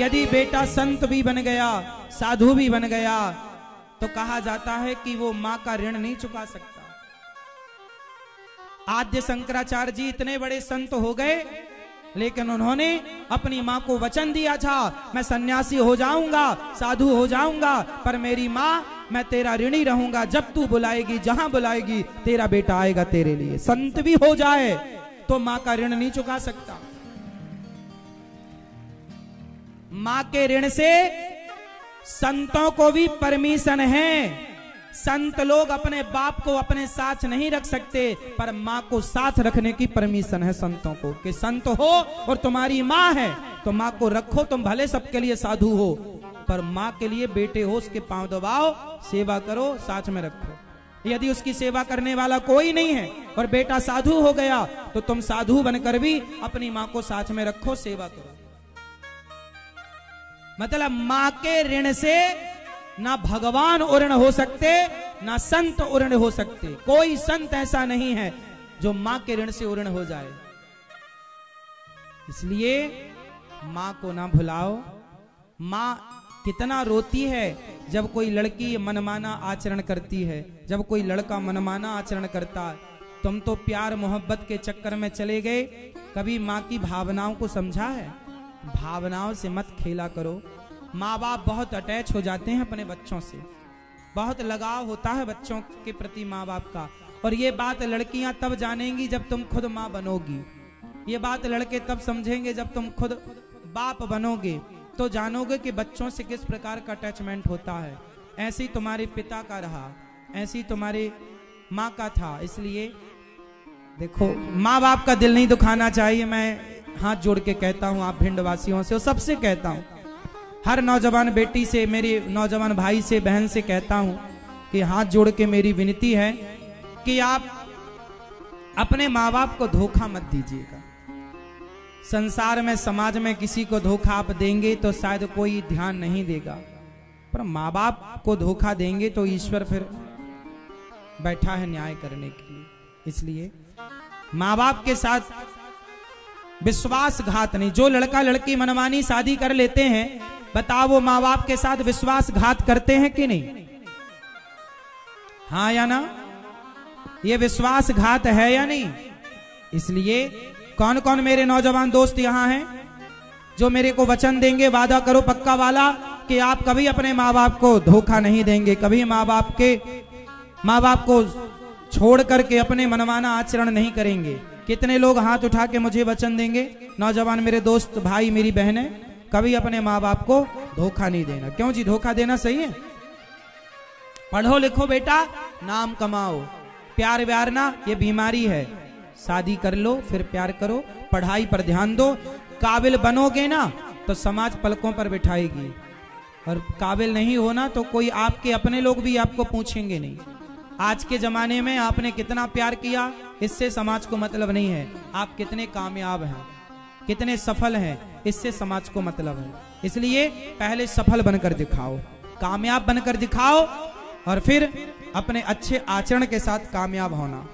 यदि बेटा संत भी बन गया, साधु भी बन गया, तो कहा जाता है कि वो मां का ऋण नहीं चुका सकता। आद्य शंकराचार्य जी इतने बड़े संत हो गए, लेकिन उन्होंने अपनी मां को वचन दिया था, मैं सन्यासी हो जाऊंगा, साधु हो जाऊंगा, पर मेरी मां, मैं तेरा ऋणी रहूंगा। जब तू बुलाएगी, जहां बुलाएगी, तेरा बेटा आएगा तेरे लिए। संत भी हो जाए तो मां का ऋण नहीं चुका सकता। मां के ऋण से संतों को भी परमिशन है। संत लोग अपने बाप को अपने साथ नहीं रख सकते, पर मां को साथ रखने की परमिशन है संतों को, कि संत हो और तुम्हारी मां है तो मां को रखो। तुम भले सबके लिए साधु हो, पर मां के लिए बेटे हो, उसके पांव दबाओ, सेवा करो, साथ में रखो। यदि उसकी सेवा करने वाला कोई नहीं है और बेटा साधु हो गया, तो तुम साधु बनकर भी अपनी मां को साथ में रखो, सेवा करो। मतलब मां के ऋण से ना भगवान उऋण हो सकते, ना संत उऋण हो सकते। कोई संत ऐसा नहीं है जो मां के ऋण से उऋण हो जाए। इसलिए मां को ना भुलाओ। मां कितना रोती है जब कोई लड़की मनमाना आचरण करती है, जब कोई लड़का मनमाना आचरण करता है। तुम तो प्यार मोहब्बत के चक्कर में चले गए, कभी मां की भावनाओं को समझा है? भावनाओं से मत खेला करो। माँ बाप बहुत अटैच हो जाते हैं अपने बच्चों से, बहुत लगाव होता है बच्चों के प्रति माँ बाप का। और ये बात लड़कियां तब जानेंगी जब तुम खुद माँ बनोगी। ये बात लड़के तब समझेंगे जब तुम खुद बाप बनोगे, तो जानोगे कि बच्चों से किस प्रकार का अटैचमेंट होता है। ऐसे ही तुम्हारे पिता का रहा, ऐसी तुम्हारे माँ का था। इसलिए देखो, माँ बाप का दिल नहीं दुखाना चाहिए। मैं हाथ जोड़ के कहता हूँ आप भिंडवासियों से, और सबसे कहता हूँ, हर नौजवान बेटी से, मेरे नौजवान भाई से, बहन से कहता हूं कि हाथ जोड़ के मेरी विनती है कि आप अपने माँ बाप को धोखा मत दीजिएगा। संसार में, समाज में किसी को धोखा आप देंगे तो शायद कोई ध्यान नहीं देगा, पर माँ बाप को धोखा देंगे तो ईश्वर फिर बैठा है न्याय करने के लिए। इसलिए माँ बाप के साथ विश्वासघात नहीं। जो लड़का लड़की मनमानी शादी कर लेते हैं, बताओ वो माँ बाप के साथ विश्वासघात करते हैं कि नहीं? हाँ या ना? ये विश्वासघात है या नहीं? इसलिए कौन कौन मेरे नौजवान दोस्त यहाँ हैं जो मेरे को वचन देंगे, वादा करो पक्का वाला, कि आप कभी अपने माँ बाप को धोखा नहीं देंगे, कभी माँ बाप को छोड़ करके अपने मनमाना आचरण नहीं करेंगे? कितने लोग हाथ उठा के मुझे वचन देंगे? नौजवान मेरे दोस्त, भाई, मेरी बहनें, कभी अपने माँ बाप को धोखा नहीं देना। क्यों जी? धोखा देना सही है? पढ़ो लिखो बेटा, नाम कमाओ। प्यार व्यार ना, ये बीमारी है। शादी कर लो, फिर प्यार करो, पढ़ाई पर ध्यान दो। काबिल बनोगे ना तो समाज पलकों पर बिठाएगी, और काबिल नहीं होना तो कोई आपके अपने लोग भी आपको पूछेंगे नहीं। आज के जमाने में आपने कितना प्यार किया, इससे समाज को मतलब नहीं है। आप कितने कामयाब हैं, कितने सफल हैं, इससे समाज को मतलब है। इसलिए पहले सफल बनकर दिखाओ, कामयाब बनकर दिखाओ, और फिर अपने अच्छे आचरण के साथ कामयाब होना।